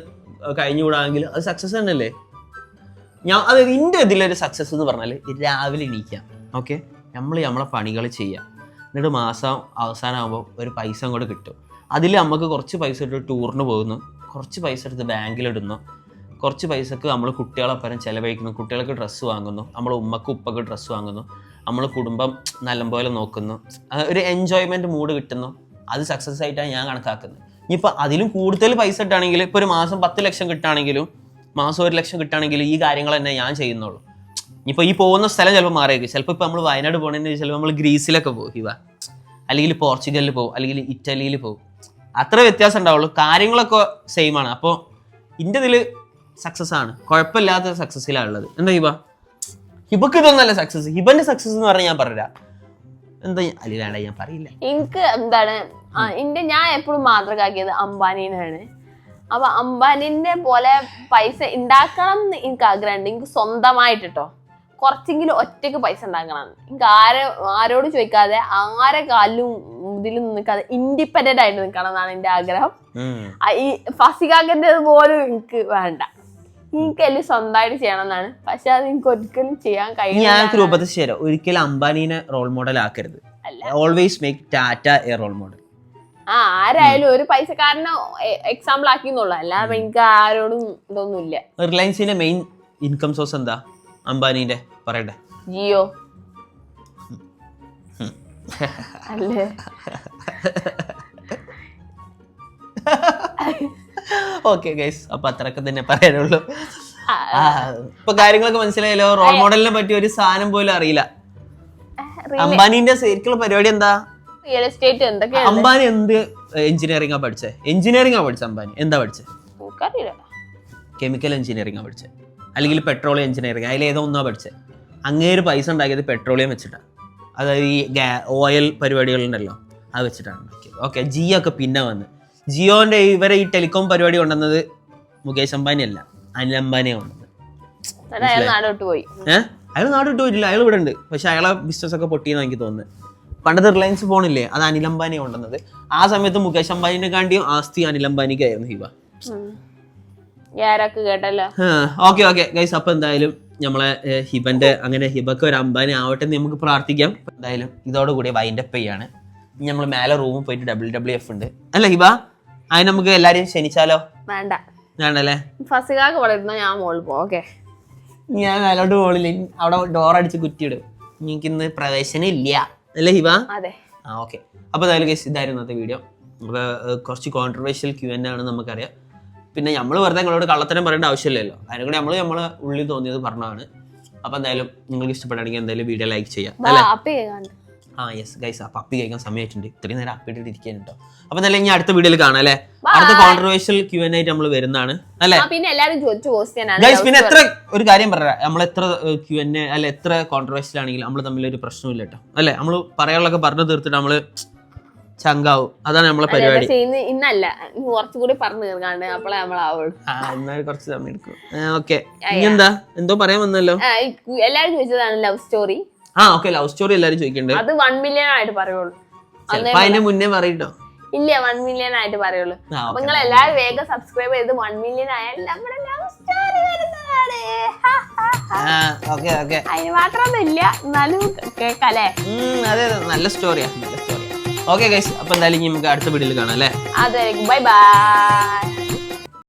കഴിഞ്ഞുകൂടാമെങ്കിൽ അത് സക്സസ് തന്നെയല്ലേ. അത് എൻ്റെ ഇതിലൊരു സക്സസ് എന്ന് പറഞ്ഞാൽ രാവിലെ എണീക്കാം. ഓക്കെ നമ്മളെ പണികൾ ചെയ്യാം, എന്നിട്ട് മാസം അവസാനമാകുമ്പോൾ ഒരു പൈസ അങ്ങോട്ട് കിട്ടും. അതിൽ നമുക്ക് കുറച്ച് പൈസ എടുത്ത് ടൂറിന് പോകുന്നു, കുറച്ച് പൈസ എടുത്ത് ബാങ്കിലിടുന്നു, കുറച്ച് പൈസക്ക് നമ്മൾ കുട്ടികളെപ്പരം ചിലവഴിക്കുന്നു, കുട്ടികൾക്ക് ഡ്രസ്സ് വാങ്ങുന്നു, നമ്മൾ ഉമ്മക്ക് ഉപ്പക്ക് ഡ്രസ്സ് വാങ്ങുന്നു, നമ്മൾ കുടുംബം നല്ലപോലെ നോക്കുന്നു, ഒരു എൻജോയ്മെൻറ്റ് മൂഡ് കിട്ടുന്നു. അത് സക്സസ് ആയിട്ടാണ് ഞാൻ കണക്കാക്കുന്നത്. ഇനിയിപ്പോൾ അതിലും കൂടുതൽ പൈസ ഇട്ടാണെങ്കിൽ ഇപ്പോൾ ഒരു മാസം 10 ലക്ഷം കിട്ടുകയാണെങ്കിലും മാസം 1 ലക്ഷം കിട്ടുകയാണെങ്കിലും ഈ കാര്യങ്ങൾ തന്നെ ഞാൻ ചെയ്യുന്നുള്ളൂ. ഇപ്പൊ ഈ പോകുന്ന സ്ഥലം ചിലപ്പോൾ മാറിയേക്കും. ചിലപ്പോൾ ഇപ്പൊ നമ്മൾ വയനാട് പോകണമെന്ന് ചിലപ്പോൾ നമ്മൾ ഗ്രീസിലൊക്കെ പോകും ഹിബ, അല്ലെങ്കിൽ പോർച്ചുഗലിൽ പോകും, അല്ലെങ്കിൽ ഇറ്റലിയിൽ പോകും. അത്ര വ്യത്യാസം ഉണ്ടാവുള്ളൂ, കാര്യങ്ങളൊക്കെ സെയിം ആണ്. അപ്പോൾ ഇന്റെ ഇതിൽ സക്സസ് ആണ്, കുഴപ്പമില്ലാത്ത സക്സസ്സിലാണ് ഉള്ളത്. എന്താ ഹിബ? ഹിബക്ക് ഇതൊന്നല്ല സക്സസ്. ഹിബന്റെ സക്സസ് എന്ന് പറഞ്ഞാൽ ഞാൻ പറഞ്ഞ എന്താ അല്ല വേണ്ട, ഞാൻ പറയില്ല. എനിക്ക് എന്താണ് ഞാൻ എപ്പോഴും മാതൃകാക്കിയത് അംബാനിനാണ്. അപ്പൊ അംബാനിന്റെ പോലെ പൈസ ഉണ്ടാക്കണം എന്ന് എനിക്ക് ആഗ്രഹമുണ്ട്. എനിക്ക് സ്വന്തമായിട്ട് കേട്ടോ കുറച്ചെങ്കിലും ഒറ്റയ്ക്ക് പൈസ ഉണ്ടാക്കണം. എനിക്ക് ആരോട് ചോദിക്കാതെ ആരെ കാലിലും ഇതിലും നിൽക്കാതെ ഇൻഡിപെൻഡന്റ് ആയിട്ട് നിൽക്കണം എന്നാണ് എന്റെ ആഗ്രഹം. ഈ ഫസികാക്കന്റെ പോലും എനിക്ക് വേണ്ട. എനിക്ക് എല്ലാം സ്വന്തമായിട്ട് ചെയ്യണം എന്നാണ്. പക്ഷെ അത് എനിക്ക് ഒരിക്കലും ചെയ്യാൻ കഴിയില്ല. ഒരിക്കലും അംബാനിനെ റോൾ മോഡൽ ആക്കരുത്. Always make Tata a role model. ആരായാലും ഒരു പൈസക്കാരനെ എക്സാമ്പിൾ ആക്കിന്നുള്ളൂ, അല്ലാതെ എനിക്ക് ആരോടും ഇതൊന്നുമില്ല. റിലയൻസിന്റെ മെയിൻ ഇൻകം സോഴ്സ് എന്താ അംബാനിന്റെ? പറയട്ടെ. ജിയോ അല്ലേ? ഓക്കെ ഗൈസ്, അപ്പൊ അത്രയൊക്കെ തന്നെ പറയാനുള്ളൂ. ഇപ്പൊ കാര്യങ്ങളൊക്കെ മനസ്സിലായല്ലോ. റോൾ മോഡലിനെ പറ്റി ഒരു സാധനം പോലും അറിയില്ല. അംബാനിന്റെ ശരിക്കുള്ള പരിപാടി എന്താ? റിയൽ എസ്റ്റേറ്റ് എന്തൊക്കെയാ? അംബാനി എന്ത് എഞ്ചിനീയറിംഗ് ആ പഠിച്ചേ? എഞ്ചിനീയറിംഗ് ആ പഠിച്ചത് അംബാനി? എന്താ പഠിച്ചത്? കെമിക്കൽ എഞ്ചിനീയറിംഗ് ആ പഠിച്ചത്, അല്ലെങ്കിൽ പെട്രോളിയം എഞ്ചിനീയറിംഗ്, അതിലേതോ ഒന്നാ പഠിച്ചത്. അങ്ങേര് പൈസ ഉണ്ടാക്കിയത് പെട്രോളിയം വെച്ചിട്ടാണ്. അതായത് ഈ ഓയിൽ പരിപാടികളുണ്ടല്ലോ, അത് വെച്ചിട്ടാണ് ഉണ്ടാക്കിയത്. ഓക്കെ, ജിയോ ഒക്കെ പിന്നെ വന്ന് ജിയോന്റെ ഇവരെ ഈ ടെലികോം പരിപാടി കൊണ്ടുവന്നത് മുകേഷ് അംബാനി അല്ല, അനിൽ അംബാനിയാണ് കൊണ്ടുവന്നത്. അയാൾ നാടോട്ട് പോയിട്ടില്ല, അയാൾ ഇവിടെ ഉണ്ട്. പക്ഷെ അയാളെ ബിസിനസ് ഒക്കെ പൊട്ടിയെന്ന് എനിക്ക് തോന്നുന്നത്. പണ്ടത്തെ റിലയൻസ് ഫോണില്ലേ, അത് അനിൽ അംബാനി കൊണ്ടുവന്നത്. ആ സമയത്ത് മുകേഷ് അംബാനിനെ കാണ്ടിയും ആസ്തി അനിൽ അംബാനിക്കായിരുന്നു ഹിബ. ഓക്കെ ഗൈസ്, അപ്പൊ എന്തായാലും നമ്മളെ ഹിബന്റെ അങ്ങനെ ഹിബക്ക് ഒരു അംബാനി ആവട്ടെ എന്ന് നമുക്ക് പ്രാർത്ഥിക്കാം. എന്തായാലും ഇതോടുകൂടി വൈൻഡപ്പ് ചെയ്യാണ്. ഇനി നമ്മൾ മേലെ റൂമിൽ പോയിട്ട് WWF ഉണ്ട് അല്ല ഹിബ, അതിന് നമുക്ക് എല്ലാരെയും ക്ഷണിച്ചാലോ? വേണ്ടല്ലേ? ഞാൻ മോളിൽ പോ. ഓക്കെ, ഞാൻ മേലോട്ട് മോളില് അവിടെ ഡോറടിച്ച് കുറ്റിയിടും. എനിക്കിന്ന് പ്രവേശനം ഇല്ല അല്ലേ ഹിബ? ഓക്കെ, അപ്പൊ എന്തായാലും ഗൈസ് ഇതായിരുന്നു ഇന്നത്തെ വീഡിയോ. നമുക്ക് കുറച്ച് കോൺട്രവേഴ്ഷ്യൽ Q&A ആണ് നമുക്കറിയാം. പിന്നെ നമ്മൾ വെറുതെ നിങ്ങളോട് കള്ളത്തരം പറയേണ്ട ആവശ്യമില്ലല്ലോ, അതിനൂടെ നമ്മളെ ഉള്ളിൽ തോന്നിയത് പറഞ്ഞതാണ്. അപ്പൊ എന്തായാലും നിങ്ങൾക്ക് ഇഷ്ടപ്പെടുകയാണെങ്കിൽ എന്തായാലും വീഡിയോ ലൈക്ക് ചെയ്യാം അല്ലേ? യെസ് ഗൈസ്, അപ്പൊ അപ്പി കഴിക്കാൻ സമയമായിട്ടുണ്ട്. ഇത്രയും നേരം അപ്പിട്ട് ഇരിക്കാൻ കേട്ടോ. അപ്പൊ എന്തായാലും ഇനി അടുത്ത വീഡിയോയിൽ കാണാം അല്ലേ? അടുത്ത കോൺട്രവേഴ്ഷ്യൽ Q&A ആയിട്ട് നമ്മൾ വരുന്നതാണ് അല്ലേ? ഗൈസ് പിന്നെ എത്ര ഒരു കാര്യം പറയാം, നമ്മൾ എത്ര Q&A അല്ല എത്ര കോൺട്രവേഴ്ഷ്യൽ ആണെങ്കിലും നമ്മൾ തമ്മിൽ ഒരു പ്രശ്നമില്ല കേട്ടോ അല്ലേ? നമ്മൾ പറയാനുള്ളതൊക്കെ പറഞ്ഞു തീർത്തിട്ട് നമ്മള് ചങ്കാവും. അതാണ് നമ്മളെ പരിപാടി. ഇന്നല്ല, കുറച്ചുകൂടി പറഞ്ഞു തീർക്കാണ്ട് അപ്പോഴേ നമ്മളാവുള്ളൂ. എന്നാൽ കുറച്ച് സമയം എടുക്കും. ഓക്കെ, ഇനി എന്താ എന്തോ പറയാൻ വന്നല്ലോ? എല്ലാരും ചോദിച്ചതാണ് love story. Okay, love story എല്ലാരും ചോദിക്കുന്നുണ്ട്. അത് 1 മില്യൺ ആയിട്ട് പറയുള്ളൂ. അതിന്റെ മുന്നേ പറയട്ടോ? ഇല്ല, 1 മില്യൺ ആയിട്ട് പറയുള്ളൂ. അപ്പൊ നിങ്ങൾ എല്ലാരും വേഗം സബ്സ്ക്രൈബ് ചെയ്ത് 1 മില്യൺ ആയാൽ നമ്മുടെ ലവ് സ്റ്റോറി വരുന്നതാണ്. അതിന് മാത്രമൊന്നും ഇല്ല, എന്നാലും കേക്കല്ലേ? അതെ, നല്ല സ്റ്റോറിയാ, നല്ല സ്റ്റോറിയാ. ഓക്കെ ഗൈസ്, അപ്പൊ എന്തായാലും നമുക്ക് അടുത്ത വീഡിയോയിൽ കാണാം അല്ലേ? അതെ, ബൈ ബൈ.